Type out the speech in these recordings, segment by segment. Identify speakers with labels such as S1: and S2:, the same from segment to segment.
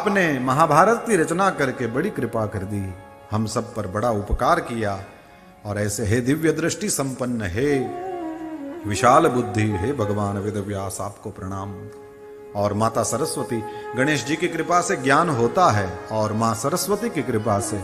S1: आपने महाभारत की रचना करके बड़ी कृपा कर दी, हम सब पर बड़ा उपकार किया। और ऐसे हे दिव्य दृष्टि संपन्न, हे विशाल बुद्धि, हे भगवान वेदव्यास, आपको प्रणाम। और माता सरस्वती, गणेश जी की कृपा से ज्ञान होता है, और माँ सरस्वती की कृपा से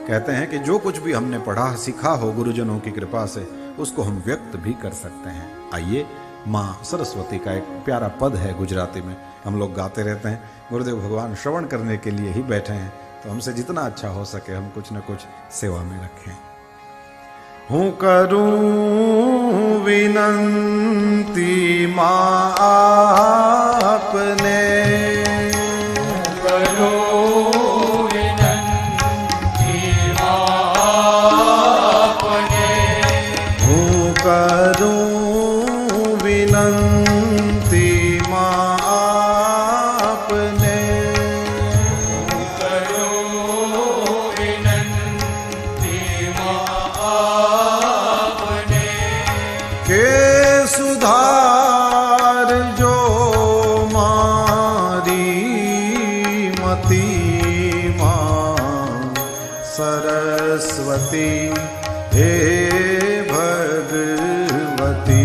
S1: कहते हैं कि जो कुछ भी हमने पढ़ा सीखा हो गुरुजनों की कृपा से, उसको हम व्यक्त भी कर सकते हैं। आइए, माँ सरस्वती का एक प्यारा पद है गुजराती में, हम लोग गाते रहते हैं। गुरुदेव भगवान श्रवण करने के लिए ही बैठे हैं, तो हमसे जितना अच्छा हो सके हम कुछ न कुछ सेवा में रखें। हूँ करूं विनंती माँ आपने, सरस्वती हे भगवती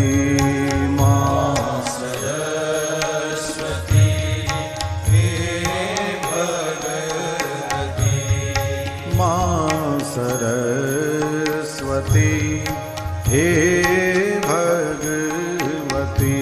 S1: माँ सरस्वती हे भगवती माँ सरस्वती हे भगवती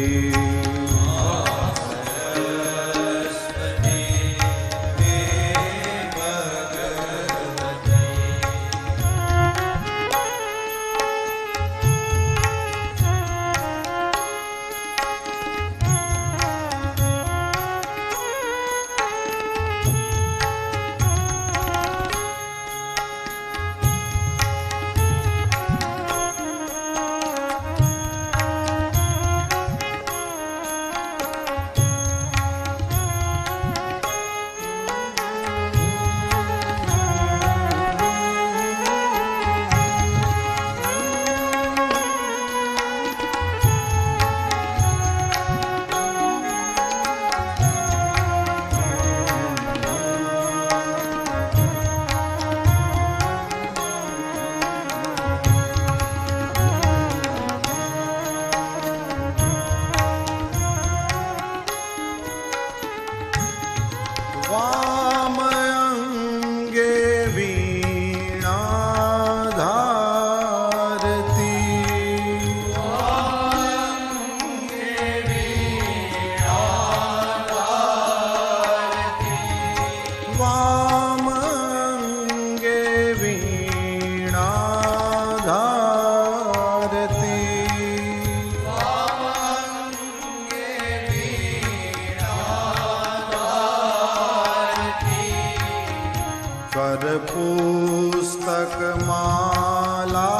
S1: पुस्तक माला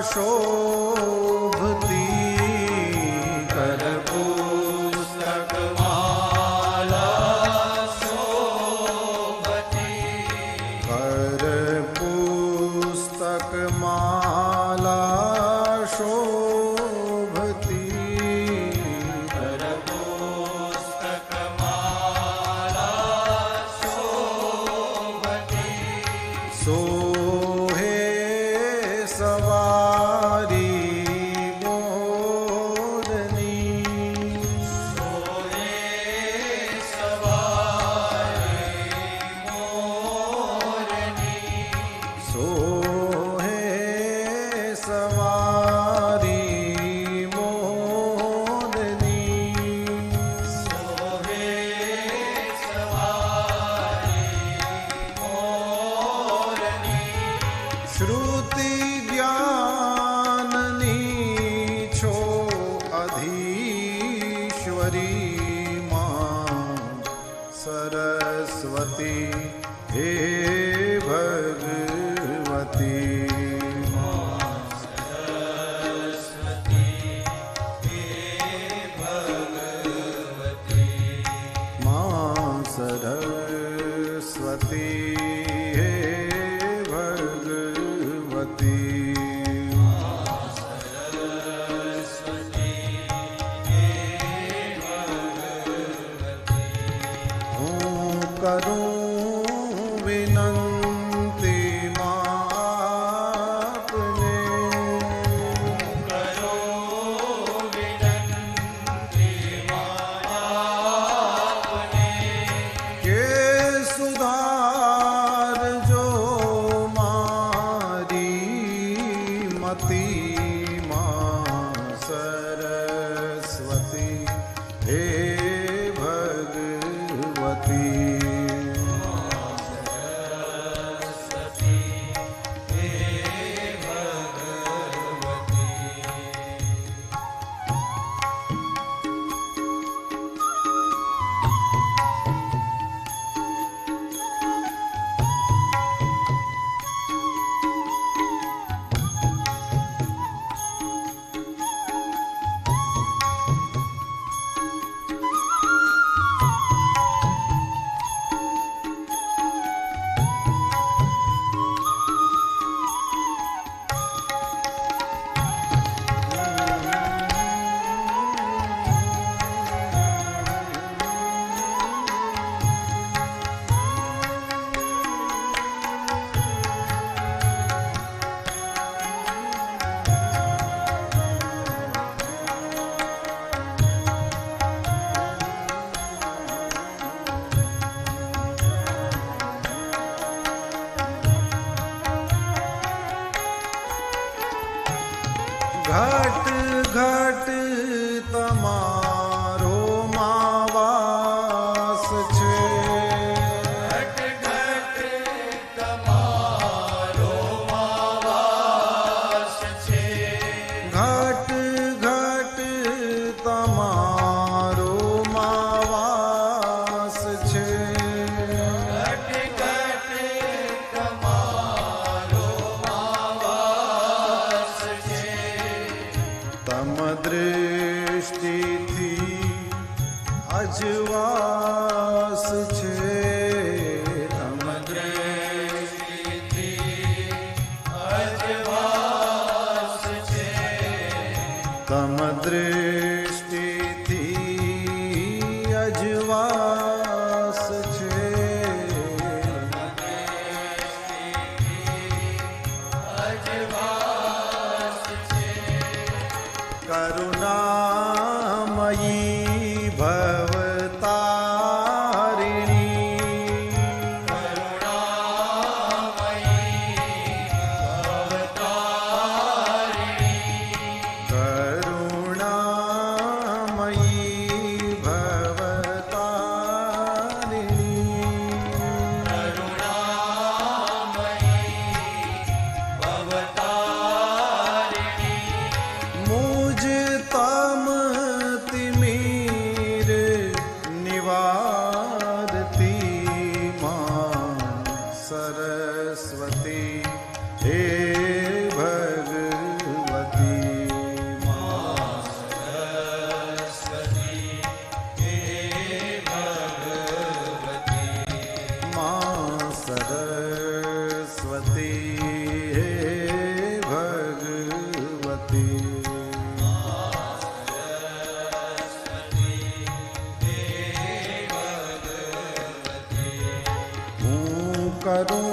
S1: शोभती, कर पुस्तक माला शोभती, कर पुस्तक माला शोभती, कर पुस्तक माला शोभती, सोहे सवारी मोरनी, सोहे सवारी मोरनी, सोहे सवारी मोरनी, सोहे सवारी मोरनी, श्रुति ज्ञाननी छो अधीश्वरी माँ सरस्वती हे भगवती माँ सरस्वती हे भगवती माँ सरस्वती हे भगवती करूं करूं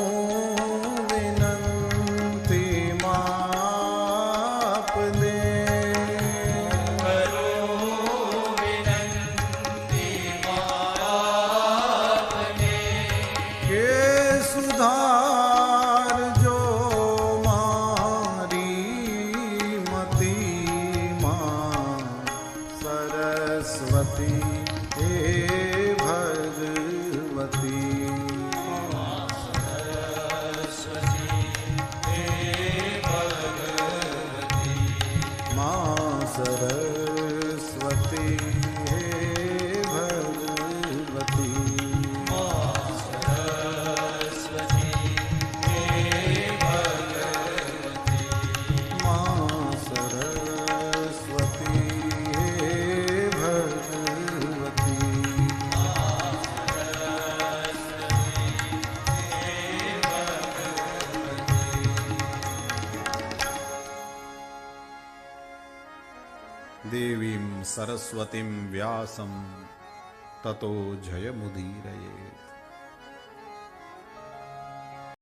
S1: विनंती माप दे, के सुधार जो मारी मती मां सरस्वती हे भगवती। सरस्वती हे भगवती, मां सरस्वती हे भगवती। देवीं सरस्वतीं व्यासं ततो जयमुदीरये।